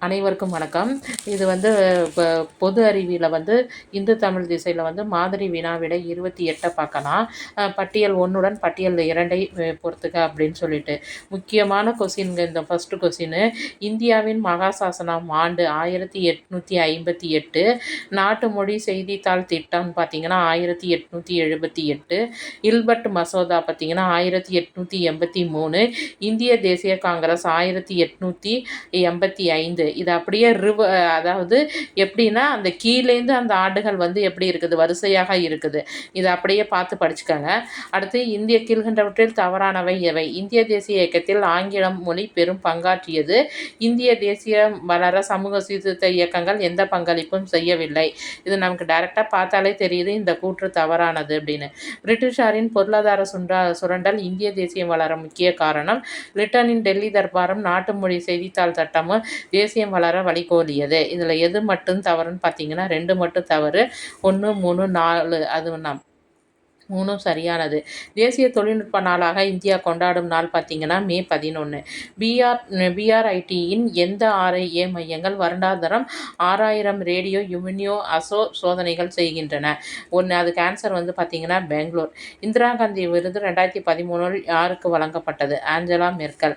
அனைவருக்கும் வணக்கம். இது வந்து பொது அறிவியல இந்து தமிழ் திசையில் மாதிரி வினாவிடை 28 பார்க்கலாம். பட்டியல் 1உடன் பட்டியல் 2ஐ பொறுத்துக்க அப்படின்னு சொல்லிட்டு முக்கியமான கொஸ்டின்ங்க. இந்த ஃபஸ்ட்டு கொஸ்டின், இந்தியாவின் மகாசாசனம் ஆண்டு 1858. நாட்டு மொழி செய்தித்தாள் திட்டம் பார்த்தீங்கன்னா 1878. இல்பர்ட் மசோதா பார்த்தீங்கன்னா 1883. இந்திய தேசிய காங்கிரஸ் 1885. இது அப்படியே அதாவது எப்படின்னா அந்த கீழேந்து அந்த ஆண்டுகள் எப்படி இருக்குது, வரிசையாக இருக்குது. இதை அப்படியே பார்த்து படிச்சுக்கோங்க. அடுத்து, இந்திய கீழ்கண்டவற்றில் தவறானவை எவை? இந்திய தேசிய இயக்கத்தில் ஆங்கிலம் மொழி பெரும் பங்காற்றியது. இந்திய தேசிய வளர சமூக சீர்திருத்த இயக்கங்கள் எந்த பங்களிப்பும் செய்யவில்லை. இது நமக்கு டைரெக்டாக பார்த்தாலே தெரியுது இந்த கூற்று தவறானது அப்படின்னு. பிரிட்டிஷாரின் பொருளாதார சுரண்டல் இந்திய தேசியம் வளர முக்கிய காரணம். லிட்டனின் டெல்லி தர்பாரும் நாட்டு மொழி செய்தித்தாள் சட்டமும் தேசியம் வளர வழிகோலியது. இதில் எது மட்டும் தவறுன்னு பார்த்தீங்கன்னா 2 மட்டும் தவறு. 1, 3, 4 அது நாம் 3ம் சரியானது. தேசிய தொழில்நுட்ப நாளாக இந்தியா கொண்டாடும் நாள் பார்த்தீங்கன்னா மே 11. பிஆர்ஐடியின் எந்த 6A மையங்கள் வருடாந்திரம் 6000 ரேடியோ யுமினியோ அசோ சோதனைகள் செய்கின்றன? அதுக்கு ஆன்சர் பார்த்தீங்கன்னா பெங்களூர். இந்திரா காந்தி விருது 2013 யாருக்கு வழங்கப்பட்டது? Angela Merkel.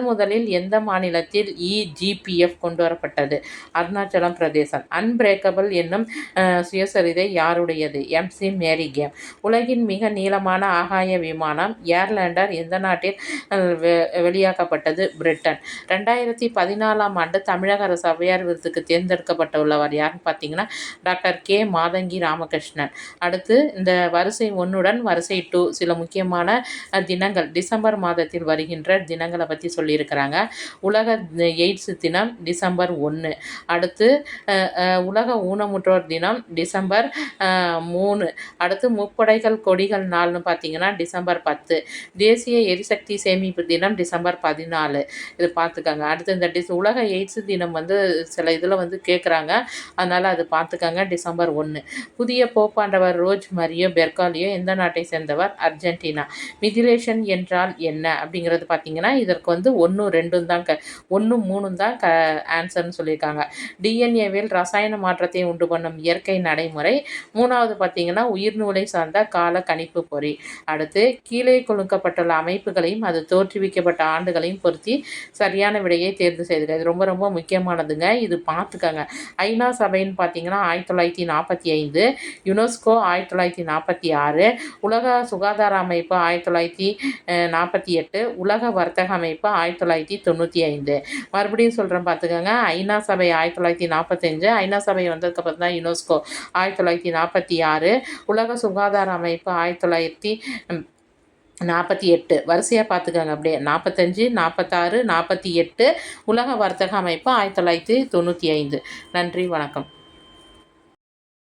முதலில் எந்த மாநிலத்தில் இஜிபிஎஃப் கொண்டு வரப்பட்டது? அருணாச்சலம் பிரதேசம். அன்பிரேக்கபிள் என்னும் சுயசரிதை யாருடையது? எம்சி மேரி கேம். உலகின் மிக நீளமான ஆகாய விமானம் ஏர்லேண்டர் எந்த நாட்டில் வெளியாக்கப்பட்டது? பிரிட்டன். 2014 ஆண்டு தமிழக அரசு ஔவையார் விருதுக்கு தேர்ந்தெடுக்கப்பட்டுள்ளவர் யாருன்னு பார்த்தீங்கன்னா டாக்டர் கே மாதங்கி ராமகிருஷ்ணன். அடுத்து, இந்த வரிசை 1உடன் வரிசை 2 சில முக்கியமான தினங்கள் டிசம்பர் மாதத்தில் வருகின்ற தினங்களை பற்றி சொல்லியிருக்கிறாங்க. உலக எய்ட்ஸ் தினம் டிசம்பர் 1. அடுத்து, உலக ஊனமுற்றோர் தினம் டிசம்பர் 3. அடுத்து, முப்படைகள் கொடிகள் நாள்னு பார்த்தீங்கன்னா டிசம்பர் 10. தேசிய எரிசக்தி சேமிப்பு தினம் டிசம்பர் 14. இது பார்த்துக்கங்க. அடுத்து, இந்த உலக எய்ட்ஸ் தினம் சில இதில் கேட்குறாங்க, அதனால் அது பார்த்துக்கங்க. டிசம்பர் 1. புதிய போப்பாண்டவர் ரோஜ் மரியோ பெர்காலியோ எந்த நாட்டை சேர்ந்தவர்? அர்ஜென்டினா. மிதிலேஷன் என்றால் என்ன அப்படிங்கிறது பார்த்தீங்கன்னா இதற்கு 1, 2 தான் 1, 3 தான் ஆன்சர்னு சொல்லியிருக்காங்க. டிஎன்ஏவில் ரசாயன மாற்றத்தை உண்டு பண்ணும் இயற்கை நடைமுறை. 3வது பார்த்தீங்கன்னா உயிர்நூலை சார்ந்த கால கணிப்பு பொறி. அடுத்து, கீழே கொடுக்கப்பட்டுள்ள அமைப்புகளையும் அது தோற்றுவிக்கப்பட்ட ஆண்டுகளையும் பொருத்தி சரியான விடையை தேர்வு செய்துங்க. இது ரொம்ப ரொம்ப முக்கியமானதுங்க. இது பார்த்துக்கங்க. ஐநா சபைன்னு பார்த்தீங்கன்னா 1945. யுனெஸ்கோ 1946. உலக சுகாதார அமைப்பு 1948. உலக வர்த்தக அமைப்பு 1995. மறுபடியும் சொல்கிறேன் பார்த்துக்கங்க. ஐநா சபை 1945. ஐநா சபை வந்ததுக்கப்புறம் தான் யுனெஸ்கோ 1946. உலக சுகாதார அமைப்பு 1948. வரிசையாக பார்த்துக்கோங்க. அப்படியே 45, 46, 48. உலக வர்த்தக அமைப்பு 1995. நன்றி, வணக்கம்.